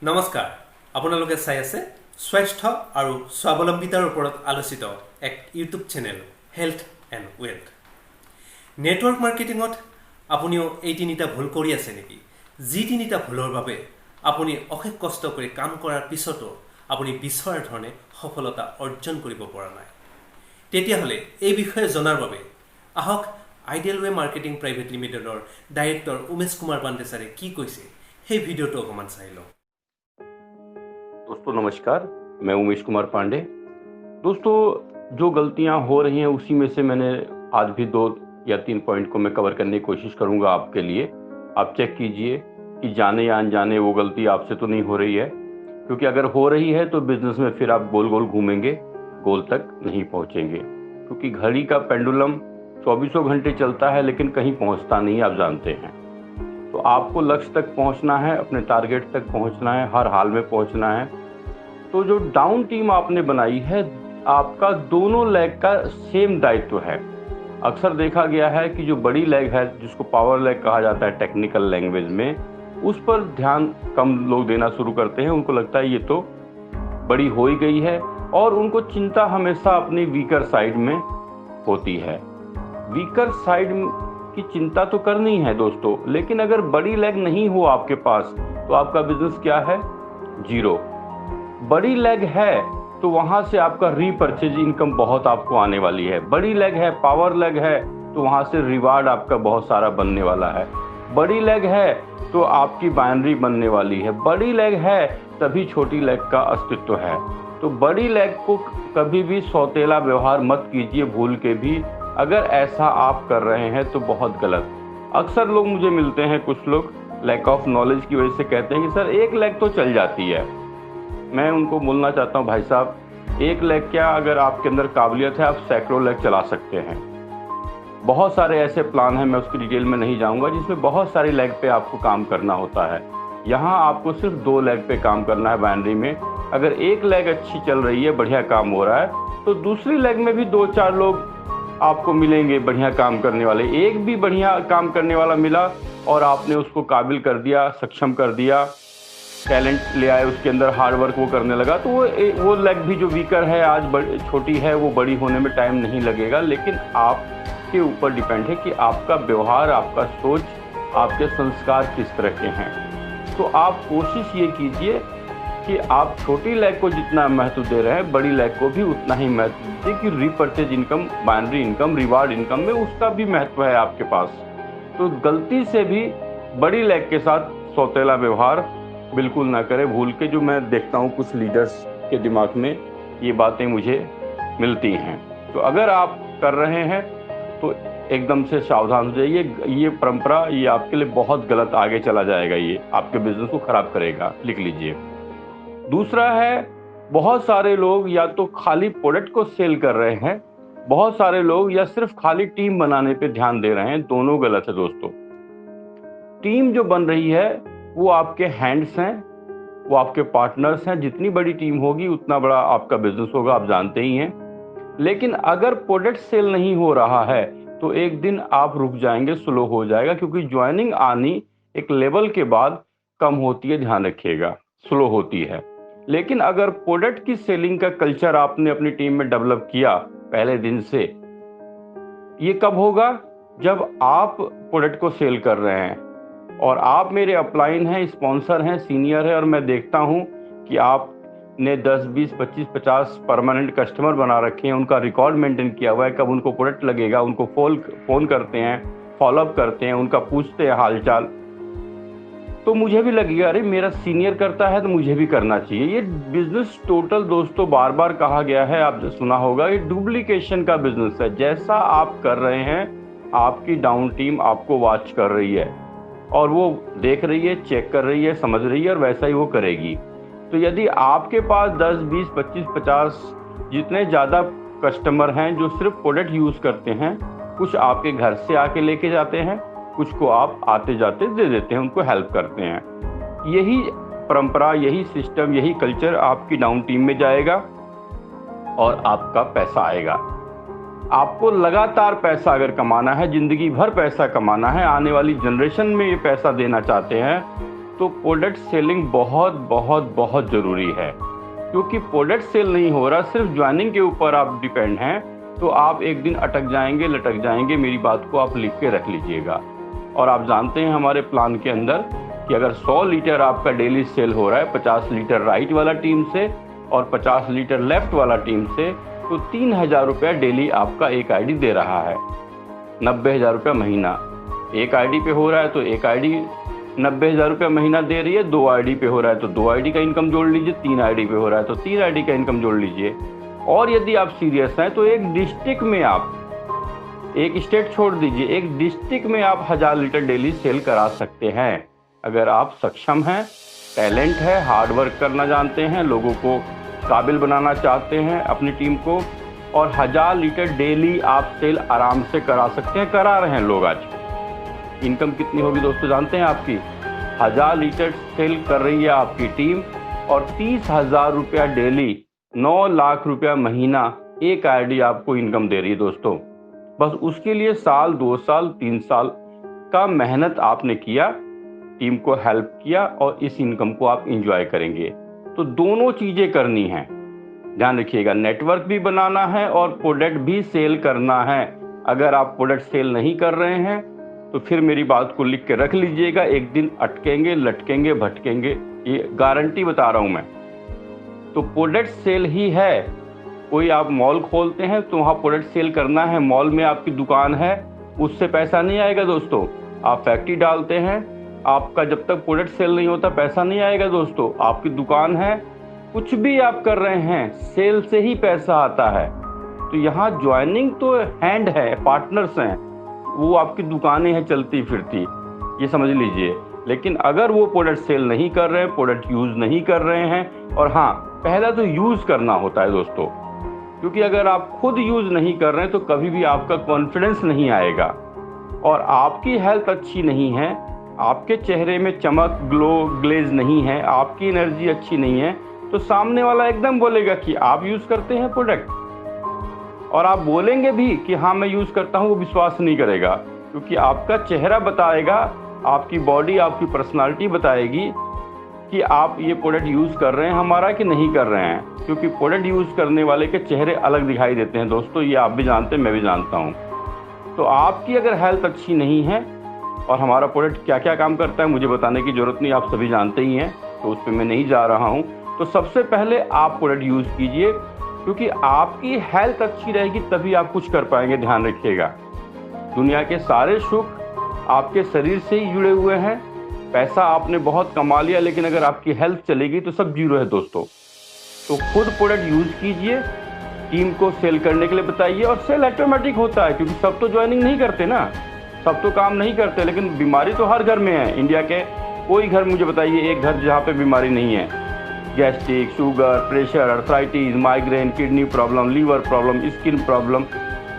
নমস্কাৰ, আপোনালোকে চাই আছে স্বাস্থ্য আৰু স্বাৱলম্বিতাৰ ওপৰত আলোচিত এক YouTube channel health and wealth. Network মাৰ্কেটিঙত আপুনিও এই তিনিটা ভুল কৰি আছে নেকি? যি তিনিটা ভুলৰ বাবে আপুনি অশেষ কষ্ট কৰি কাম কৰাৰ পিছতো আপুনি বিচৰাৰ ধৰণে সফলতা অৰ্জন কৰিব পৰা নাই। তেতিয়াহ'লে এই বিষয়ে জনাৰ বাবে আহক আইডিয়েল ৱে মাৰ্কেটিং প্ৰাইভেট লিমিটেডৰ ডাইৰেক্টৰ উমেশ কুমাৰ পাণ্ডে ছাৰে কি কৈছে সেই ভিডিঅ'টো অকণমান চাই লওঁ। दोस्तों नमस्कार, मैं उमेश कुमार पांडे। दोस्तों, जो गलतियां हो रही हैं उसी में से मैंने आज भी 2 या 3 पॉइंट को मैं कवर करने की कोशिश करूंगा आपके लिए। आप चेक कीजिए कि जाने या अनजाने वो गलती आपसे तो नहीं हो रही है, क्योंकि अगर हो रही है तो बिजनेस में फिर आप गोल गोल घूमेंगे, गोल तक नहीं पहुंचेंगे। क्योंकि घड़ी का पेंडुलम 24 घंटे चलता है लेकिन कहीं पहुंचता नहीं, आप जानते हैं। तो आपको लक्ष्य तक पहुंचना है, अपने टारगेट तक पहुंचना है, हर हाल में पहुंचना है। तो जो डाउन टीम आपने बनाई है, आपका दोनों लेग का सेम दायित्व है। अक्सर देखा गया है कि जो बड़ी लेग है, जिसको पावर लेग कहा जाता है टेक्निकल लैंग्वेज में, उस पर ध्यान कम लोग देना शुरू करते हैं। उनको लगता है ये तो बड़ी हो ही गई है, और उनको चिंता हमेशा अपनी वीकर साइड में होती है। वीकर साइड की चिंता तो करनी है दोस्तों, लेकिन अगर बड़ी लेग नहीं हो आपके पास तो आपका बिजनेस क्या है? जीरो। बड़ी लेग है तो वहां से आपका रीपरचेज इनकम बहुत आपको आने वाली है। बड़ी लेग है, पावर लेग है, तो वहां से रिवार्ड आपका बहुत सारा बनने वाला है। बड़ी लेग है तो आपकी बाइनरी बनने वाली है। बड़ी लेग है तभी छोटी लेग का अस्तित्व है। तो बड़ी लेग को कभी भी सौतेला व्यवहार मत कीजिए, भूल के भी। अगर ऐसा आप कर रहे हैं तो बहुत गलत। अक्सर लोग मुझे मिलते हैं, कुछ लोग लैक ऑफ नॉलेज की वजह से कहते हैं कि सर एक लेग तो चल जाती है। मैं उनको बोलना चाहता हूँ, भाई साहब, एक लेग क्या, अगर आपके अंदर काबिलियत है आप सैकड़ों लेग चला सकते हैं। बहुत सारे ऐसे प्लान हैं, मैं उसकी डिटेल में नहीं जाऊंगा, जिसमें बहुत सारी लेग पे आपको काम करना होता है। यहाँ आपको सिर्फ 2 लेग पे काम करना है बाइनरी में। अगर एक लेग अच्छी चल रही है, बढ़िया काम हो रहा है, तो दूसरी लेग में भी 2-4 लोग आपको मिलेंगे बढ़िया काम करने वाले। एक भी बढ़िया काम करने वाला मिला और आपने उसको काबिल कर दिया, सक्षम कर दिया, टैलेंट ले आए उसके अंदर, हार्ड वर्क वो करने लगा, तो वो लेग भी जो वीकर है, आज छोटी है, वो बड़ी होने में टाइम नहीं लगेगा। लेकिन आपके ऊपर डिपेंड है कि आपका व्यवहार, आपका सोच, आपके संस्कार किस तरह के हैं। तो आप कोशिश ये कीजिए कि आप छोटी लेग को जितना महत्व दे रहे हैं, बड़ी लेग को भी उतना ही महत्व दीजिए कि repurchase income, binary income, reward income में उसका भी महत्व है आपके पास। तो गलती से भी बड़ी लेग के साथ सौतेला व्यवहार बिल्कुल ना करें, भूल के। जो मैं देखता हूँ कुछ लीडर्स के दिमाग में ये बातें मुझे मिलती हैं। तो अगर आप कर रहे हैं तो एकदम से सावधान हो जाइए। ये परंपरा, ये आपके लिए बहुत गलत आगे चला जाएगा, ये आपके बिजनेस को खराब करेगा। लिख लीजिए। दूसरा है, बहुत सारे लोग या तो खाली प्रोडक्ट को सेल कर रहे हैं, बहुत सारे लोग या सिर्फ खाली टीम बनाने पे ध्यान दे रहे हैं। दोनों गलत है दोस्तों। टीम जो बन रही है वो आपके हैंड्स हैं, वो आपके पार्टनर्स हैं। जितनी बड़ी टीम होगी उतना बड़ा आपका बिजनेस होगा, आप जानते ही हैं। लेकिन अगर प्रोडक्ट सेल नहीं हो रहा है तो एक दिन आप रुक जाएंगे, स्लो हो जाएगा, क्योंकि ज्वाइनिंग आनी एक लेवल के बाद कम होती है, ध्यान रखिएगा, स्लो होती है। लेकिन अगर प्रोडक्ट की सेलिंग का कल्चर आपने अपनी टीम में डेवलप किया पहले दिन से, ये कब होगा? जब आप प्रोडक्ट को सेल कर रहे हैं और आप मेरे अपलाइन हैं, स्पॉन्सर हैं, सीनियर हैं, और मैं देखता हूं कि आपने 10, 20, 25, 50 परमानेंट कस्टमर बना रखे हैं, उनका रिकॉर्ड मेंटेन किया हुआ है। कब उनको प्रोडक्ट लगेगा उनको फोन करते हैं, फॉलोअप करते हैं, उनका पूछते हैं हालचाल। तो मुझे भी लगेगा, अरे मेरा सीनियर करता है तो मुझे भी करना चाहिए। ये बिजनेस टोटल दोस्तों बार बार कहा गया है, आपने सुना होगा, ये डुप्लीकेशन का बिजनेस है। जैसा आप कर रहे हैं, आपकी डाउन टीम आपको वॉच कर रही है और वो देख रही है, चेक कर रही है, समझ रही है, और वैसा ही वो करेगी। तो यदि आपके पास 10, 20, 25, 50 जितने ज़्यादा कस्टमर हैं जो सिर्फ प्रोडक्ट यूज़ करते हैं, कुछ आपके घर से आके लेके जाते हैं, कुछ को आप आते जाते दे देते हैं, उनको हेल्प करते हैं, यही परंपरा, यही सिस्टम, यही कल्चर आपकी डाउन टीम में जाएगा और आपका पैसा आएगा। आपको लगातार पैसा अगर कमाना है, जिंदगी भर पैसा कमाना है, आने वाली जनरेशन में ये पैसा देना चाहते हैं, तो प्रोडक्ट सेलिंग बहुत बहुत बहुत ज़रूरी है, क्योंकि प्रोडक्ट सेल नहीं हो रहा, सिर्फ ज्वाइनिंग के ऊपर आप डिपेंड हैं, तो आप एक दिन अटक जाएंगे, लटक जाएंगे। मेरी बात को आप लिख के रख लीजिएगा। और आप जानते हैं हमारे प्लान के अंदर कि अगर 100 लीटर आपका डेली सेल हो रहा है, 50 लीटर राइट वाला टीम से और 50 लीटर लेफ्ट वाला टीम से, तो 3,000 रुपया डेली आपका एक आईडी दे रहा है। 90,000 रुपया महीना एक आईडी पे हो रहा है, तो एक आईडी 90,000 रुपया महीना दे रही है। 2 आईडी पे हो रहा है तो 2 आईडी का इनकम जोड़ लीजिए। 3 आईडी पे हो रहा है तो 3 आईडी का इनकम जोड़ लीजिए। और यदि आप सीरियस हैं तो एक डिस्ट्रिक्ट में आप, एक स्टेट छोड़ दीजिए, एक डिस्ट्रिक्ट में आप 1000 लीटर डेली सेल करा सकते हैं। अगर आप सक्षम हैं, टैलेंट है, हार्ड वर्क करना जानते हैं, लोगों को काबिल बनाना चाहते हैं अपनी टीम को, और 1000 लीटर डेली आप सेल आराम से करा सकते हैं, करा रहे हैं लोग आज। इनकम कितनी होगी दोस्तों जानते हैं आपकी? 1000 लीटर सेल कर रही है आपकी टीम और 30,000 रुपया डेली, 9 लाख रुपया महीना एक आईडी आपको इनकम दे रही है दोस्तों। बस उसके लिए साल, 2 साल, 3 साल का मेहनत आपने किया, टीम को हेल्प किया और इस इनकम को आप एंजॉय करेंगे। तो दोनों चीज़ें करनी हैं, ध्यान रखिएगा। नेटवर्क भी बनाना है और प्रोडक्ट भी सेल करना है। अगर आप प्रोडक्ट सेल नहीं कर रहे हैं तो फिर मेरी बात को लिख के रख लीजिएगा, एक दिन अटकेंगे, लटकेंगे, भटकेंगे, ये गारंटी बता रहा हूँ मैं। तो प्रोडक्ट सेल ही है। कोई आप मॉल खोलते हैं तो वहाँ प्रोडक्ट सेल करना है, मॉल में आपकी दुकान है, उससे पैसा नहीं आएगा दोस्तों। आप फैक्ट्री डालते हैं, आपका जब तक प्रोडक्ट सेल नहीं होता पैसा नहीं आएगा दोस्तों। आपकी दुकान है, कुछ भी आप कर रहे हैं, सेल से ही पैसा आता है। तो यहाँ ज्वाइनिंग तो हैंड है, पार्टनर्स हैं, वो आपकी दुकानें हैं चलती फिरती, ये समझ लीजिए। लेकिन अगर वो प्रोडक्ट सेल नहीं कर रहे हैं, प्रोडक्ट यूज़ नहीं कर रहे हैं, और हाँ, पहला तो यूज़ करना होता है दोस्तों, क्योंकि अगर आप खुद यूज़ नहीं कर रहे हैं तो कभी भी आपका कॉन्फिडेंस नहीं आएगा। और आपकी हेल्थ अच्छी नहीं है, आपके चेहरे में चमक, ग्लो, ग्लेज नहीं है, आपकी एनर्जी अच्छी नहीं है, तो सामने वाला एकदम बोलेगा कि आप यूज़ करते हैं प्रोडक्ट, और आप बोलेंगे भी कि हाँ मैं यूज़ करता हूँ, वो विश्वास नहीं करेगा, क्योंकि आपका चेहरा बताएगा, आपकी बॉडी, आपकी पर्सनालिटी बताएगी कि आप ये प्रोडक्ट यूज़ कर रहे हैं हमारा कि नहीं कर रहे हैं। क्योंकि प्रोडक्ट यूज़ करने वाले के चेहरे अलग दिखाई देते हैं दोस्तों, ये आप भी जानते हैं, मैं भी जानता हूँ। तो आपकी अगर हेल्थ अच्छी नहीं है, और हमारा प्रोडक्ट क्या क्या काम करता है मुझे बताने की ज़रूरत नहीं, आप सभी जानते ही हैं, तो उस पर मैं नहीं जा रहा हूँ। तो सबसे पहले आप प्रोडक्ट यूज़ कीजिए, क्योंकि आपकी हेल्थ अच्छी रहेगी तभी आप कुछ कर पाएंगे। ध्यान रखिएगा, दुनिया के सारे सुख आपके शरीर से ही जुड़े हुए हैं। पैसा आपने बहुत कमा लिया, लेकिन अगर आपकी हेल्थ चलेगी तो सब जीरो है दोस्तों। तो खुद प्रोडक्ट यूज़ कीजिए, टीम को सेल करने के लिए बताइए, और सेल ऑटोमेटिक होता है, क्योंकि सब तो ज्वाइनिंग नहीं करते ना, सब तो काम नहीं करते। लेकिन बीमारी तो हर घर में है। इंडिया के कोई घर मुझे बताइए एक घर जहाँ पे बीमारी नहीं है। Gastric, sugar, pressure, arthritis, migraine, kidney problem, liver problem, skin problem,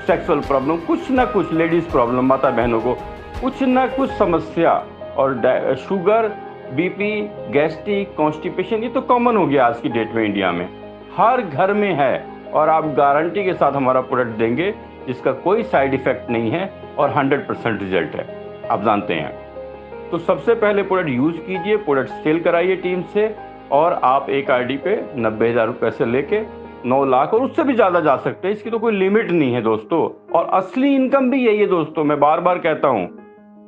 sexual problem, कुछ ना कुछ लेडीज़ प्रॉब्लम, माता बहनों को कुछ ना कुछ समस्या। और शुगर, बीपी, गैस्ट्रिक, कॉन्स्टिपेशन, ये तो कॉमन हो गया आज की डेट में, इंडिया में हर घर में है। और आप गारंटी के साथ हमारा प्रोडक्ट देंगे जिसका कोई साइड इफ़ेक्ट नहीं है और 100% रिजल्ट है, आप जानते हैं। तो सबसे पहले प्रोडक्ट यूज़ कीजिए, प्रोडक्ट सेल कराइए टीम से, और आप एक आईडी पे 90,000 रुपये से लेके 9 लाख और उससे भी ज़्यादा जा सकते हैं। इसकी तो कोई लिमिट नहीं है दोस्तों। और असली इनकम भी यही है दोस्तों, मैं बार बार कहता हूँ,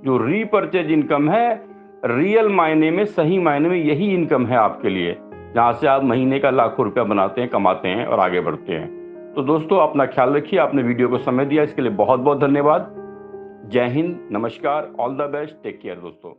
जो रीपरचेज इनकम है, रियल मायने में, सही मायने में यही इनकम है आपके लिए, जहाँ से आप महीने का लाखों रुपया बनाते हैं, कमाते हैं और आगे बढ़ते हैं। तो दोस्तों अपना ख्याल रखिए। आपने वीडियो को समय दिया इसके लिए बहुत बहुत धन्यवाद। जय हिंद, नमस्कार, all the best, take care दोस्तों।